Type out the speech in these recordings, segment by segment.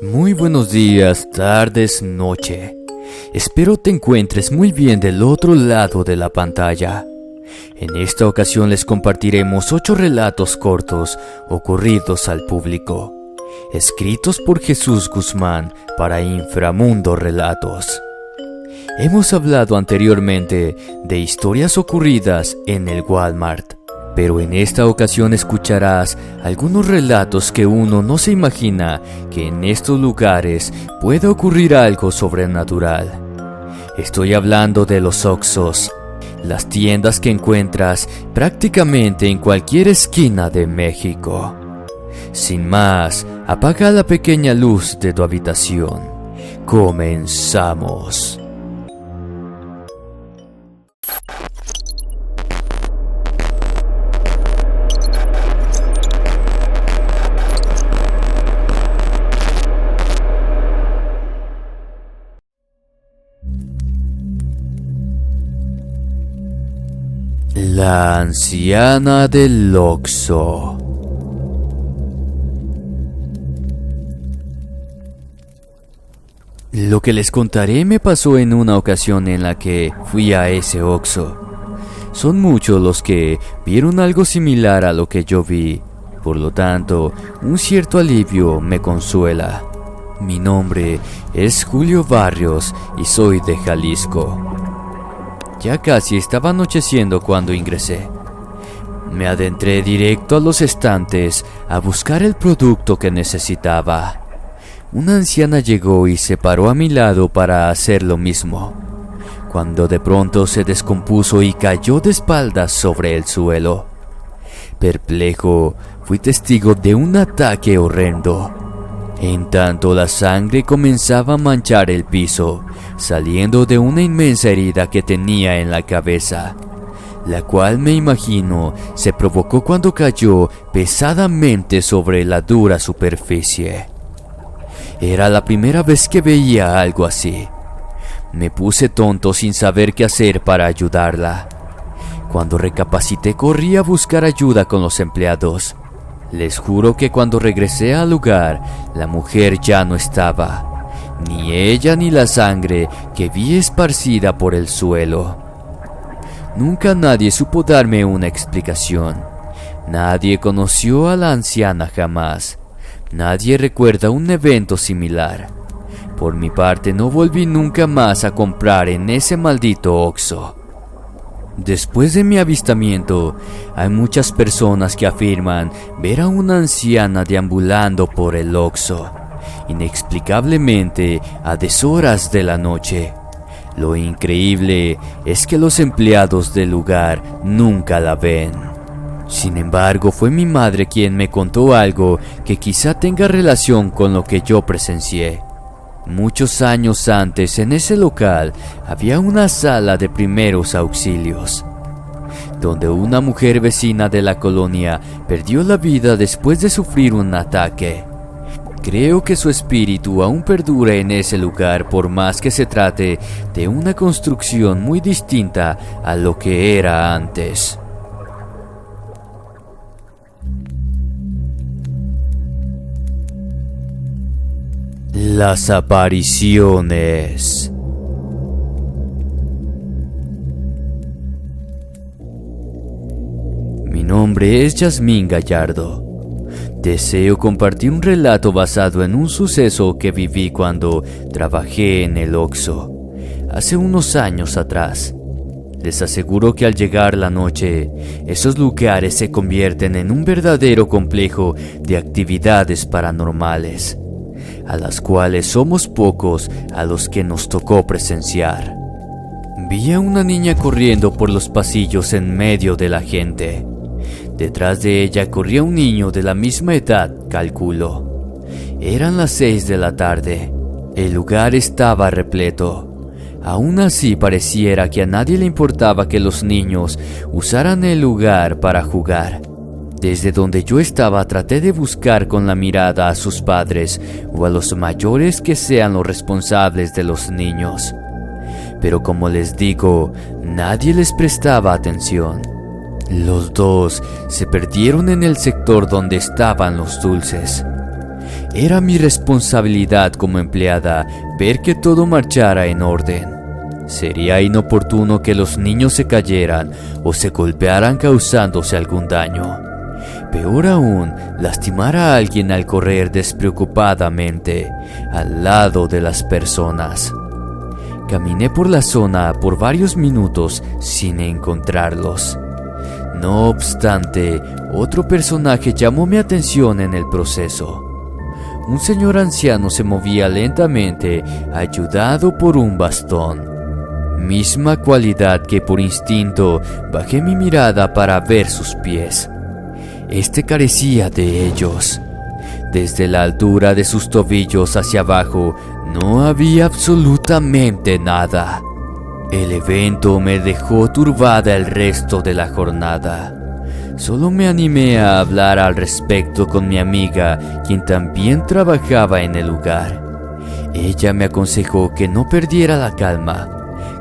Muy buenos días, tardes, noche. Espero te encuentres muy bien del otro lado de la pantalla. En esta ocasión les compartiremos 8 relatos cortos ocurridos al público, escritos por Jesús Guzmán para Inframundo Relatos. Hemos hablado anteriormente de historias ocurridas en el Walmart, pero en esta ocasión escucharás algunos relatos que uno no se imagina que en estos lugares puede ocurrir algo sobrenatural. Estoy hablando de los Oxxos, las tiendas que encuentras prácticamente en cualquier esquina de México. Sin más, apaga la pequeña luz de tu habitación. Comenzamos. La anciana del Oxxo. Lo que les contaré me pasó en una ocasión en la que fui a ese Oxxo. Son muchos los que vieron algo similar a lo que yo vi, por lo tanto, un cierto alivio me consuela. Mi nombre es Julio Barrios y soy de Jalisco. Ya casi estaba anocheciendo cuando ingresé. Me adentré directo a los estantes a buscar el producto que necesitaba. Una anciana llegó y se paró a mi lado para hacer lo mismo, cuando de pronto se descompuso y cayó de espaldas sobre el suelo. Perplejo, fui testigo de un ataque horrendo. En tanto la sangre comenzaba a manchar el piso, saliendo de una inmensa herida que tenía en la cabeza, la cual me imagino se provocó cuando cayó pesadamente sobre la dura superficie. Era la primera vez que veía algo así. Me puse tonto sin saber qué hacer para ayudarla. Cuando recapacité corrí a buscar ayuda con los empleados. Les juro que cuando regresé al lugar, la mujer ya no estaba. Ni ella ni la sangre que vi esparcida por el suelo. Nunca nadie supo darme una explicación. Nadie conoció a la anciana jamás. Nadie recuerda un evento similar. Por mi parte no volví nunca más a comprar en ese maldito Oxxo. Después de mi avistamiento, hay muchas personas que afirman ver a una anciana deambulando por el Oxxo, inexplicablemente a deshoras de la noche. Lo increíble es que los empleados del lugar nunca la ven. Sin embargo, fue mi madre quien me contó algo que quizá tenga relación con lo que yo presencié. Muchos años antes, en ese local, había una sala de primeros auxilios, donde una mujer vecina de la colonia perdió la vida después de sufrir un ataque. Creo que su espíritu aún perdura en ese lugar, por más que se trate de una construcción muy distinta a lo que era antes. Las apariciones. Mi nombre es Yasmín Gallardo. Deseo compartir un relato basado en un suceso que viví cuando trabajé en el Oxxo, hace unos años atrás. Les aseguro que al llegar la noche, esos lugares se convierten en un verdadero complejo de actividades paranormales, a las cuales somos pocos a los que nos tocó presenciar. Vi a una niña corriendo por los pasillos en medio de la gente. Detrás de ella corría un niño de la misma edad, calculo. Eran las 6 de la tarde. El lugar estaba repleto. Aún así pareciera que a nadie le importaba que los niños usaran el lugar para jugar. Desde donde yo estaba traté de buscar con la mirada a sus padres o a los mayores que sean los responsables de los niños. Pero como les digo, nadie les prestaba atención. Los dos se perdieron en el sector donde estaban los dulces. Era mi responsabilidad como empleada ver que todo marchara en orden. Sería inoportuno que los niños se cayeran o se golpearan causándose algún daño. Peor aún, lastimar a alguien al correr despreocupadamente al lado de las personas. Caminé por la zona por varios minutos sin encontrarlos. No obstante, otro personaje llamó mi atención en el proceso. Un señor anciano se movía lentamente, ayudado por un bastón. Misma cualidad que por instinto bajé mi mirada para ver sus pies. Este carecía de ellos. Desde la altura de sus tobillos hacia abajo no había absolutamente nada. El evento me dejó turbada el resto de la jornada. Solo me animé a hablar al respecto con mi amiga, quien también trabajaba en el lugar. Ella me aconsejó que no perdiera la calma.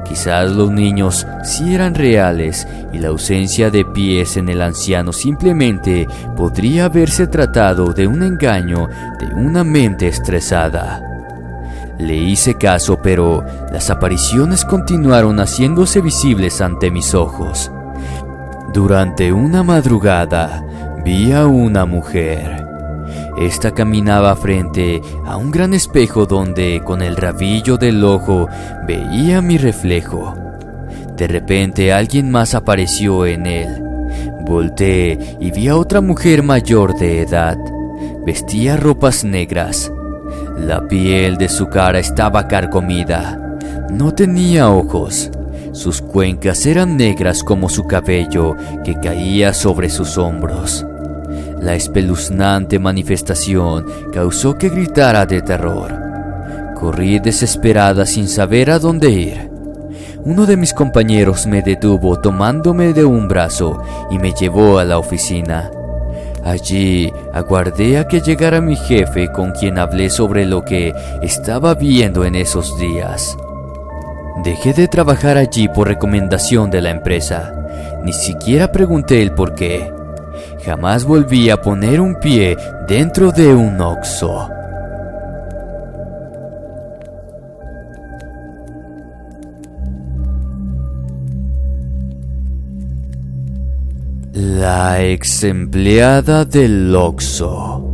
Quizás los niños sí eran reales y la ausencia de pies en el anciano simplemente podría haberse tratado de un engaño de una mente estresada. Le hice caso, pero las apariciones continuaron haciéndose visibles ante mis ojos. Durante una madrugada vi a una mujer. Esta caminaba frente a un gran espejo donde, con el rabillo del ojo, veía mi reflejo. De repente alguien más apareció en él. Volteé y vi a otra mujer mayor de edad. Vestía ropas negras. La piel de su cara estaba carcomida. No tenía ojos. Sus cuencas eran negras como su cabello que caía sobre sus hombros. La espeluznante manifestación causó que gritara de terror. Corrí desesperada sin saber a dónde ir. Uno de mis compañeros me detuvo tomándome de un brazo y me llevó a la oficina. Allí aguardé a que llegara mi jefe, con quien hablé sobre lo que estaba viendo en esos días. Dejé de trabajar allí por recomendación de la empresa. Ni siquiera pregunté el por qué. Jamás volví a poner un pie dentro de un Oxxo. La ex empleada del Oxxo.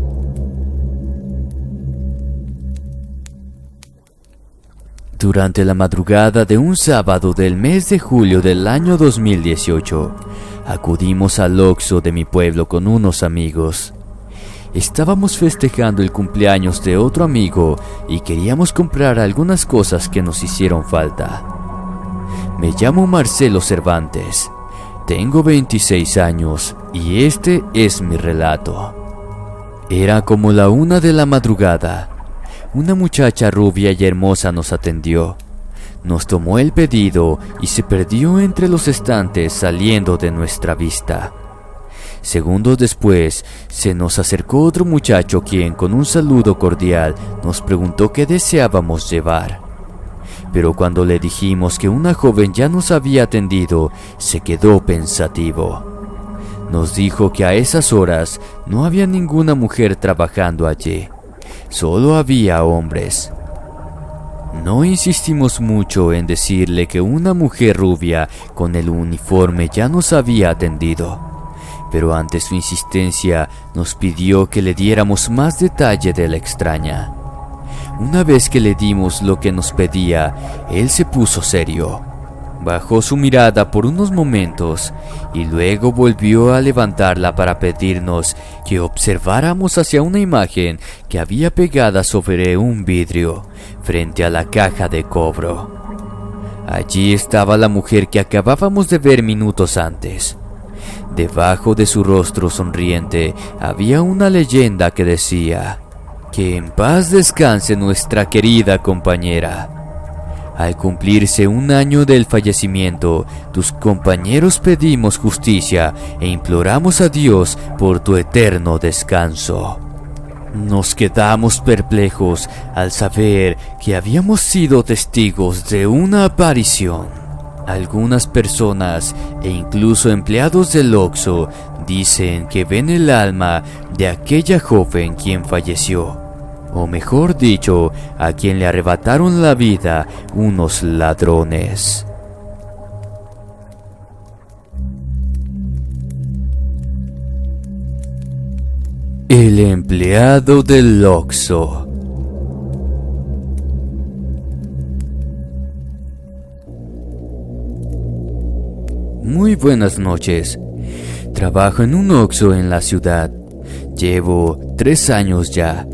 Durante la madrugada de un sábado del mes de julio del año 2018, acudimos al Oxxo de mi pueblo con unos amigos. Estábamos festejando el cumpleaños de otro amigo y queríamos comprar algunas cosas que nos hicieron falta. Me llamo Marcelo Cervantes. Tengo 26 años y este es mi relato. Era como la 1 de la madrugada. Una muchacha rubia y hermosa nos atendió. Nos tomó el pedido y se perdió entre los estantes, saliendo de nuestra vista. Segundos después, se nos acercó otro muchacho quien, con un saludo cordial, nos preguntó qué deseábamos llevar. Pero cuando le dijimos que una joven ya nos había atendido, se quedó pensativo. Nos dijo que a esas horas no había ninguna mujer trabajando allí, solo había hombres. No insistimos mucho en decirle que una mujer rubia con el uniforme ya nos había atendido, pero ante su insistencia nos pidió que le diéramos más detalle de la extraña. Una vez que le dimos lo que nos pedía, él se puso serio. Bajó su mirada por unos momentos y luego volvió a levantarla para pedirnos que observáramos hacia una imagen que había pegada sobre un vidrio frente a la caja de cobro. Allí estaba la mujer que acabábamos de ver minutos antes. Debajo de su rostro sonriente había una leyenda que decía: que en paz descanse nuestra querida compañera. Al cumplirse 1 año del fallecimiento, tus compañeros pedimos justicia e imploramos a Dios por tu eterno descanso. Nos quedamos perplejos al saber que habíamos sido testigos de una aparición. Algunas personas e incluso empleados del Oxxo dicen que ven el alma de aquella joven quien falleció. o mejor dicho, a quien le arrebataron la vida unos ladrones. El empleado del Oxxo. Muy buenas noches. Trabajo en un Oxxo en la ciudad. Llevo 3 años ya.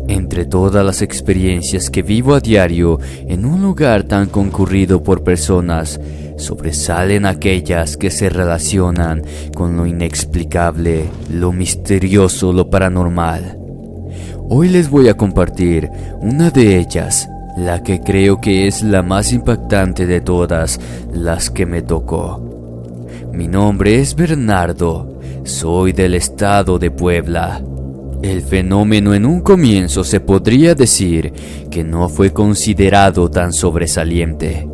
Entre todas las experiencias que vivo a diario en un lugar tan concurrido por personas, sobresalen aquellas que se relacionan con lo inexplicable, lo misterioso, lo paranormal. Hoy les voy a compartir una de ellas, la que creo que es la más impactante de todas las que me tocó. Mi nombre es Bernardo, soy del estado de Puebla. El fenómeno en un comienzo se podría decir que no fue considerado tan sobresaliente.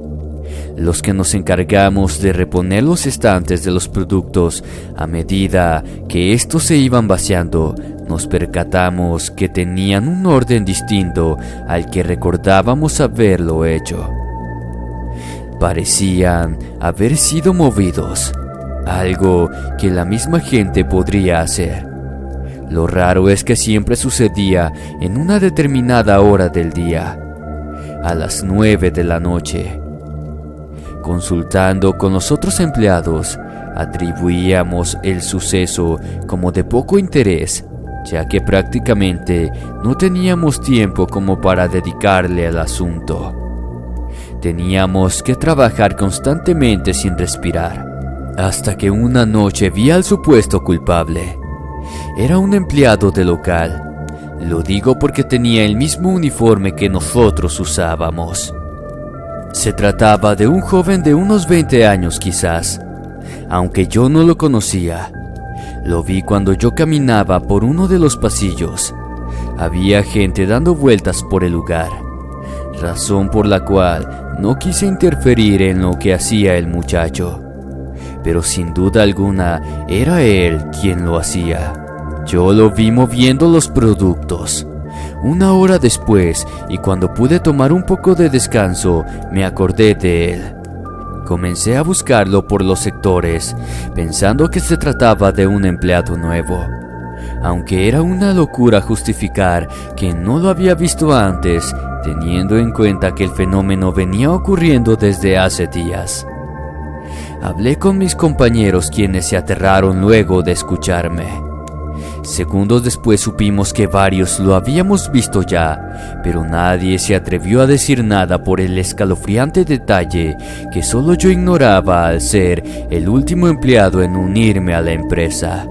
Los que nos encargamos de reponer los estantes de los productos a medida que estos se iban vaciando, nos percatamos que tenían un orden distinto al que recordábamos haberlo hecho. Parecían haber sido movidos, algo que la misma gente podría hacer. Lo raro es que siempre sucedía en una determinada hora del día, a las 9 de la noche. Consultando con los otros empleados, atribuíamos el suceso como de poco interés, ya que prácticamente no teníamos tiempo como para dedicarle al asunto. Teníamos que trabajar constantemente sin respirar, hasta que una noche vi al supuesto culpable. Era un empleado del local. Lo digo porque tenía el mismo uniforme que nosotros usábamos. Se trataba de un joven de unos 20 años quizás, aunque yo no lo conocía. Lo vi cuando yo caminaba por uno de los pasillos. Había gente dando vueltas por el lugar, razón por la cual no quise interferir en lo que hacía el muchacho. Pero sin duda alguna era él quien lo hacía. Yo lo vi moviendo los productos. Una hora después, y cuando pude tomar un poco de descanso, me acordé de él. Comencé a buscarlo por los sectores, pensando que se trataba de un empleado nuevo. Aunque era una locura justificar que no lo había visto antes, teniendo en cuenta que el fenómeno venía ocurriendo desde hace días. Hablé con mis compañeros, quienes se aterraron luego de escucharme. Segundos después supimos que varios lo habíamos visto ya, pero nadie se atrevió a decir nada por el escalofriante detalle que solo yo ignoraba al ser el último empleado en unirme a la empresa.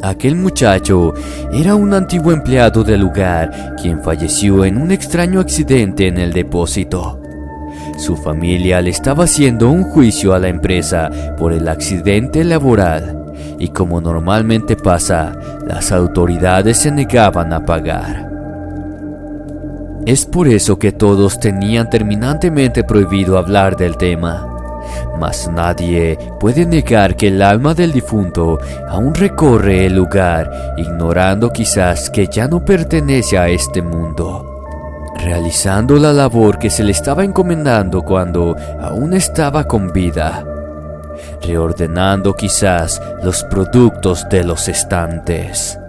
Aquel muchacho era un antiguo empleado del lugar, quien falleció en un extraño accidente en el depósito. Su familia le estaba haciendo un juicio a la empresa por el accidente laboral. Y como normalmente pasa, las autoridades se negaban a pagar. Es por eso que todos tenían terminantemente prohibido hablar del tema. Mas nadie puede negar que el alma del difunto aún recorre el lugar, ignorando quizás que ya no pertenece a este mundo, realizando la labor que se le estaba encomendando cuando aún estaba con vida, reordenando quizás los productos de los estantes.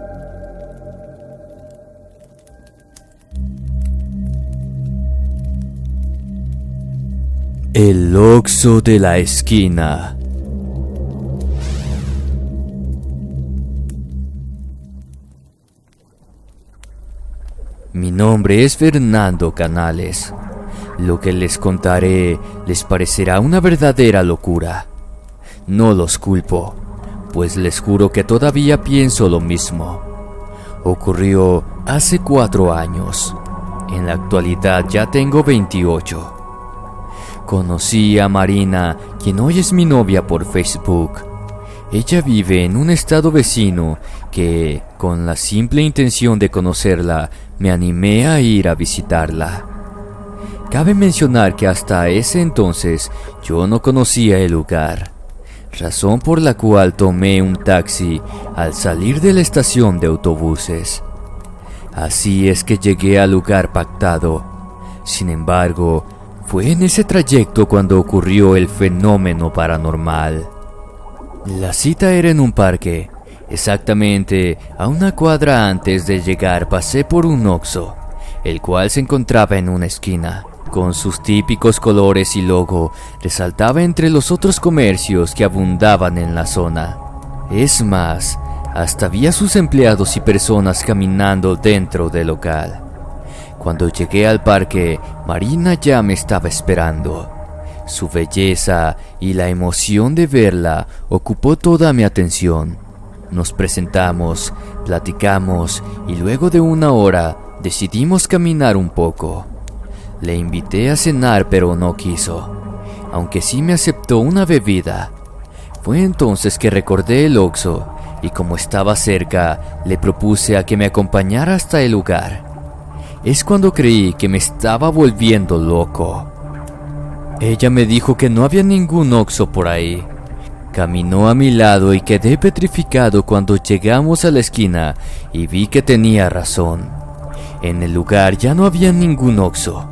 El Oxxo de la esquina. Mi nombre es Fernando Canales. Lo que les contaré les parecerá una verdadera locura. No los culpo, pues les juro que todavía pienso lo mismo. Ocurrió hace 4 años. En la actualidad ya tengo 28. Conocí a Marina, quien hoy es mi novia, por Facebook. Ella vive en un estado vecino que, con la simple intención de conocerla, me animé a ir a visitarla. Cabe mencionar que hasta ese entonces yo no conocía el lugar, razón por la cual tomé un taxi al salir de la estación de autobuses. Así es que llegué al lugar pactado. Sin embargo, fue en ese trayecto cuando ocurrió el fenómeno paranormal. La cita era en un parque. Exactamente a una cuadra antes de llegar pasé por un Oxxo, el cual se encontraba en una esquina. Con sus típicos colores y logo, resaltaba entre los otros comercios que abundaban en la zona. Es más, hasta había sus empleados y personas caminando dentro del local. Cuando llegué al parque, Marina ya me estaba esperando. Su belleza y la emoción de verla ocupó toda mi atención. Nos presentamos, platicamos y luego de una hora decidimos caminar un poco. Le invité a cenar pero no quiso, aunque sí me aceptó una bebida. Fue entonces que recordé el Oxxo y como estaba cerca, le propuse a que me acompañara hasta el lugar. Es cuando creí que me estaba volviendo loco. Ella me dijo que no había ningún Oxxo por ahí. Caminó a mi lado y quedé petrificado cuando llegamos a la esquina y vi que tenía razón. En el lugar ya no había ningún Oxxo.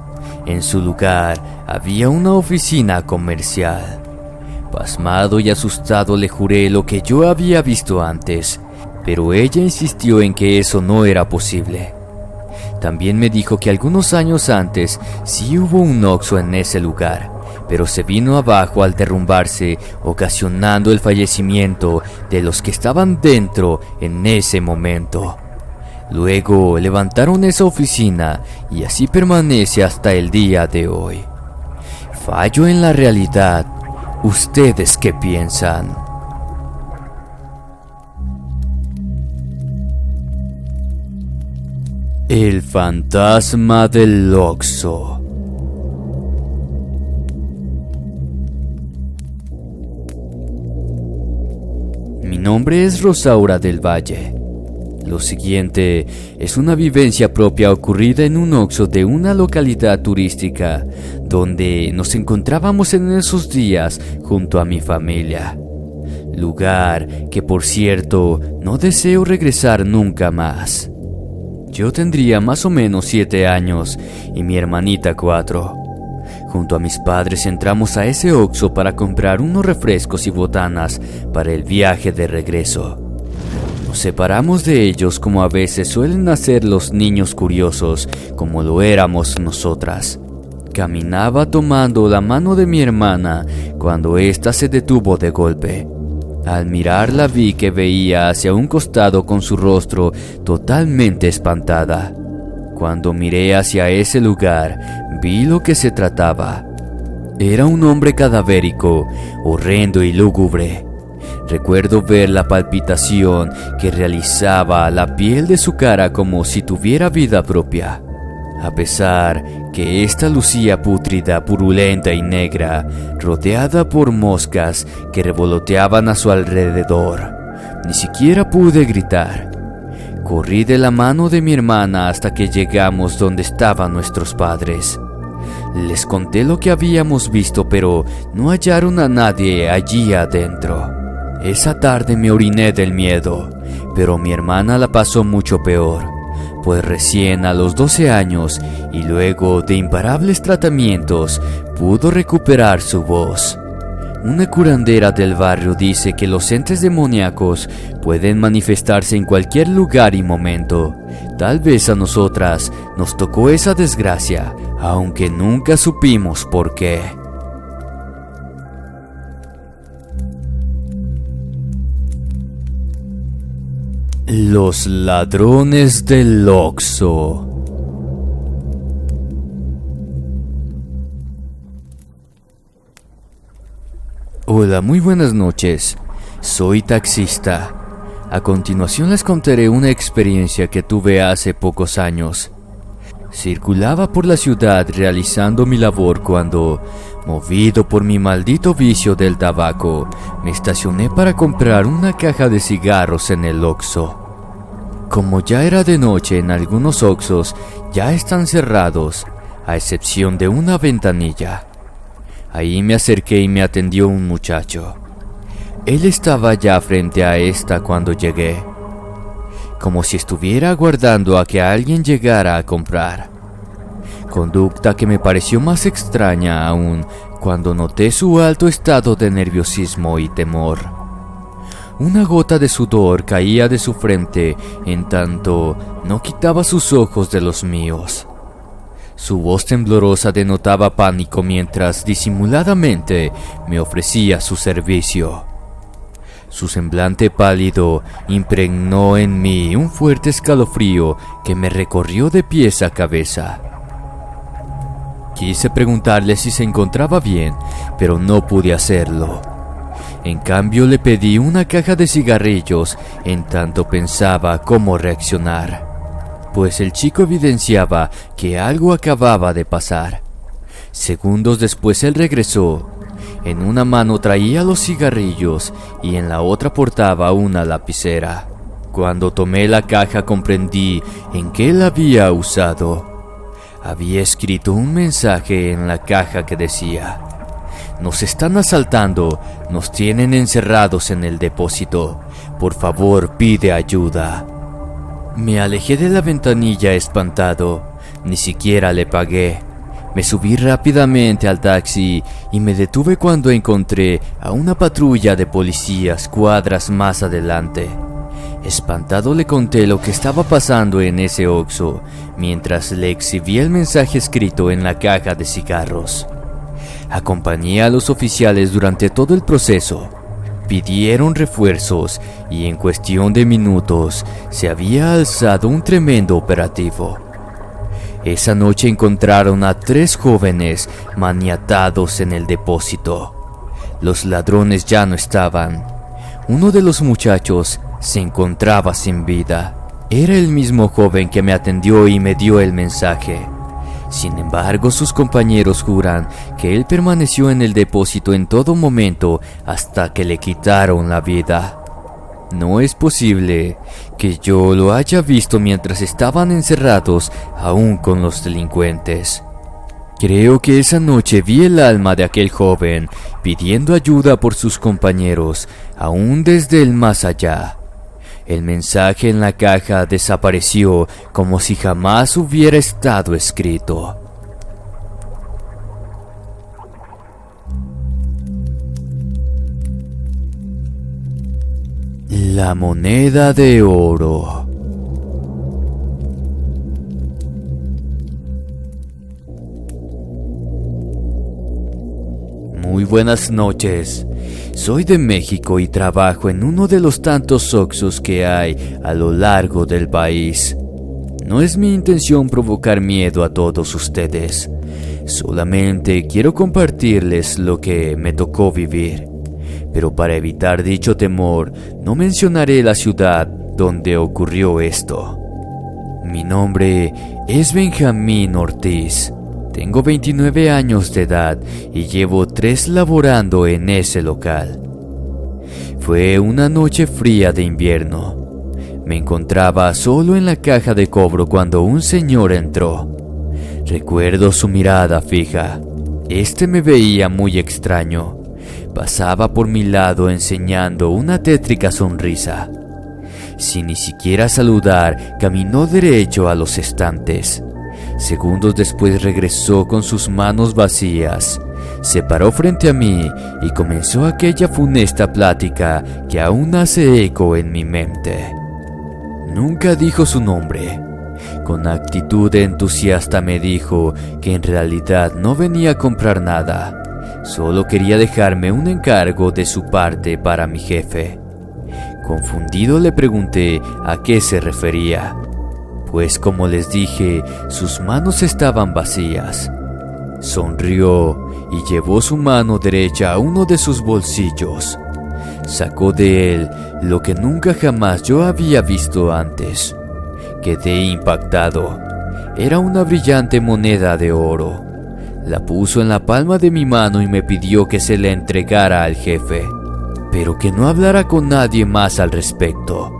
En su lugar había una oficina comercial. Pasmado y asustado le juré lo que yo había visto antes, pero ella insistió en que eso no era posible. También me dijo que algunos años antes sí hubo un Oxxo en ese lugar, pero se vino abajo al derrumbarse, ocasionando el fallecimiento de los que estaban dentro en ese momento. Luego levantaron esa oficina y así permanece hasta el día de hoy. ¿Fallo en la realidad? ¿Ustedes qué piensan? El fantasma del Oxxo. Mi nombre es Rosaura del Valle. Lo siguiente es una vivencia propia ocurrida en un Oxxo de una localidad turística, donde nos encontrábamos en esos días junto a mi familia. Lugar que, por cierto, no deseo regresar nunca más. Yo tendría más o menos 7 años y mi hermanita 4. Junto a mis padres entramos a ese Oxxo para comprar unos refrescos y botanas para el viaje de regreso. Nos separamos de ellos como a veces suelen hacer los niños curiosos, como lo éramos nosotras. Caminaba tomando la mano de mi hermana cuando ésta se detuvo de golpe. Al mirarla vi que veía hacia un costado con su rostro totalmente espantada. Cuando miré hacia ese lugar, vi lo que se trataba. Era un hombre cadavérico, horrendo y lúgubre. Recuerdo ver la palpitación que realizaba la piel de su cara como si tuviera vida propia. A pesar que esta lucía pútrida, purulenta y negra, rodeada por moscas que revoloteaban a su alrededor, ni siquiera pude gritar. Corrí de la mano de mi hermana hasta que llegamos donde estaban nuestros padres. Les conté lo que habíamos visto, pero no hallaron a nadie allí adentro. Esa tarde me oriné del miedo, pero mi hermana la pasó mucho peor, pues recién a los 12 años y luego de imparables tratamientos pudo recuperar su voz. Una curandera del barrio dice que los entes demoníacos pueden manifestarse en cualquier lugar y momento. Tal vez a nosotras nos tocó esa desgracia, aunque nunca supimos por qué. Los ladrones del Oxxo. Hola, muy buenas noches. Soy taxista. A continuación les contaré una experiencia que tuve hace pocos años. Circulaba por la ciudad realizando mi labor cuando, movido por mi maldito vicio del tabaco, me estacioné para comprar una caja de cigarros en el Oxxo. Como ya era de noche, en algunos Oxxos ya están cerrados, a excepción de una ventanilla. Ahí me acerqué y me atendió un muchacho. Él estaba ya frente a esta cuando llegué. como si estuviera aguardando a que alguien llegara a comprar. Conducta que me pareció más extraña aún cuando noté su alto estado de nerviosismo y temor. Una gota de sudor caía de su frente en tanto no quitaba sus ojos de los míos. Su voz temblorosa denotaba pánico mientras disimuladamente me ofrecía su servicio. Su semblante pálido impregnó en mí un fuerte escalofrío que me recorrió de pies a cabeza. Quise preguntarle si se encontraba bien, pero no pude hacerlo. En cambio le pedí una caja de cigarrillos en tanto pensaba cómo reaccionar, pues el chico evidenciaba que algo acababa de pasar. Segundos después él regresó. En una mano traía los cigarrillos y en la otra portaba una lapicera. Cuando tomé la caja comprendí en qué la había usado. Había escrito un mensaje en la caja que decía: "Nos están asaltando, nos tienen encerrados en el depósito. Por favor, pide ayuda". Me alejé de la ventanilla espantado. Ni siquiera le pagué. Me subí rápidamente al taxi y me detuve cuando encontré a una patrulla de policías cuadras más adelante. Espantado le conté lo que estaba pasando en ese Oxxo, mientras le exhibí el mensaje escrito en la caja de cigarros. Acompañé a los oficiales durante todo el proceso. Pidieron refuerzos y en cuestión de minutos se había alzado un tremendo operativo. Esa noche encontraron a 3 jóvenes maniatados en el depósito. Los ladrones ya no estaban. Uno de los muchachos se encontraba sin vida. Era el mismo joven que me atendió y me dio el mensaje. Sin embargo, sus compañeros juran que él permaneció en el depósito en todo momento hasta que le quitaron la vida. No es posible que yo lo haya visto mientras estaban encerrados aún con los delincuentes. Creo que esa noche vi el alma de aquel joven pidiendo ayuda por sus compañeros, aún desde el más allá. El mensaje en la caja desapareció como si jamás hubiera estado escrito. La moneda de oro. Muy buenas noches. Soy de México y trabajo en uno de los tantos Oxxos que hay a lo largo del país. No es mi intención provocar miedo a todos ustedes. Solamente quiero compartirles lo que me tocó vivir. Pero para evitar dicho temor, no mencionaré la ciudad donde ocurrió esto. Mi nombre es Benjamín Ortiz. Tengo 29 años de edad y llevo 3 laborando en ese local. Fue una noche fría de invierno. Me encontraba solo en la caja de cobro cuando un señor entró. Recuerdo su mirada fija. Me veía muy extraño. Pasaba por mi lado enseñando una tétrica sonrisa. Sin ni siquiera saludar, caminó derecho a los estantes. Segundos después regresó con sus manos vacías. Se paró frente a mí y comenzó aquella funesta plática que aún hace eco en mi mente. Nunca dijo su nombre. Con actitud entusiasta me dijo que en realidad no venía a comprar nada. Solo quería dejarme un encargo de su parte para mi jefe. Confundido le pregunté a qué se refería, pues como les dije, sus manos estaban vacías. Sonrió y llevó su mano derecha a uno de sus bolsillos. Sacó de él lo que nunca jamás yo había visto antes. Quedé impactado. Era una brillante moneda de oro. La puso en la palma de mi mano y me pidió que se la entregara al jefe, pero que no hablara con nadie más al respecto,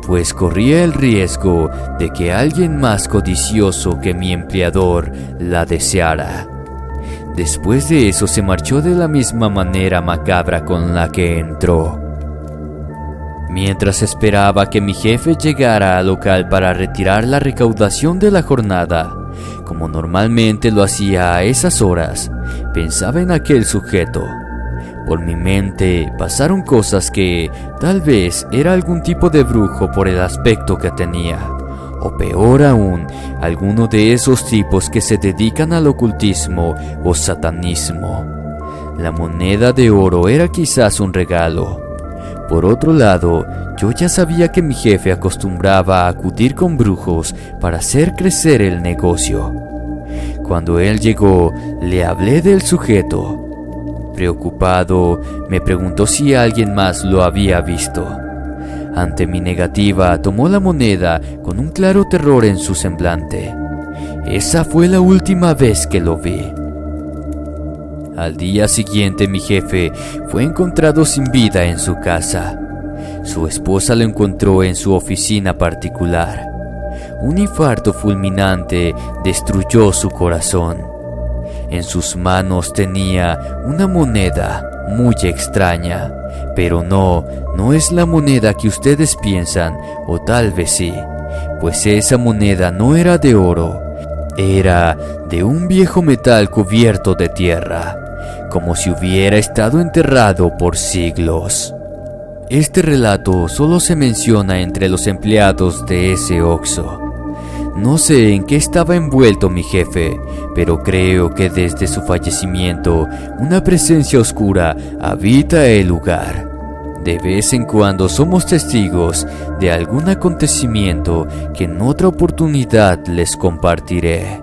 pues corría el riesgo de que alguien más codicioso que mi empleador la deseara. Después de eso se marchó de la misma manera macabra con la que entró. Mientras esperaba que mi jefe llegara al local para retirar la recaudación de la jornada, como normalmente lo hacía a esas horas, pensaba en aquel sujeto. Por mi mente pasaron cosas que tal vez era algún tipo de brujo por el aspecto que tenía, o peor aún, alguno de esos tipos que se dedican al ocultismo o satanismo. La moneda de oro era quizás un regalo. Por otro lado, yo ya sabía que mi jefe acostumbraba a acudir con brujos para hacer crecer el negocio. Cuando él llegó, le hablé del sujeto. Preocupado, me preguntó si alguien más lo había visto. Ante mi negativa, tomó la moneda con un claro terror en su semblante. Esa fue la última vez que lo vi. Al día siguiente, mi jefe fue encontrado sin vida en su casa. Su esposa lo encontró en su oficina particular. Un infarto fulminante destruyó su corazón. En sus manos tenía una moneda muy extraña, pero no es la moneda que ustedes piensan, o tal vez sí, pues esa moneda no era de oro, era de un viejo metal cubierto de tierra, como si hubiera estado enterrado por siglos. Este relato solo se menciona entre los empleados de ese Oxxo. No sé en qué estaba envuelto mi jefe, pero creo que desde su fallecimiento una presencia oscura habita el lugar. De vez en cuando somos testigos de algún acontecimiento que en otra oportunidad les compartiré.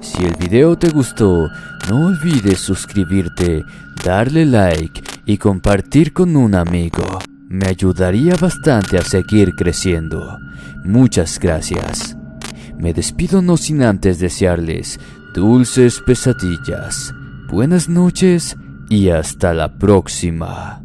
Si el video te gustó, no olvides suscribirte, darle like y compartir con un amigo. Me ayudaría bastante a seguir creciendo. Muchas gracias. Me despido no sin antes desearles dulces pesadillas. Buenas noches y hasta la próxima.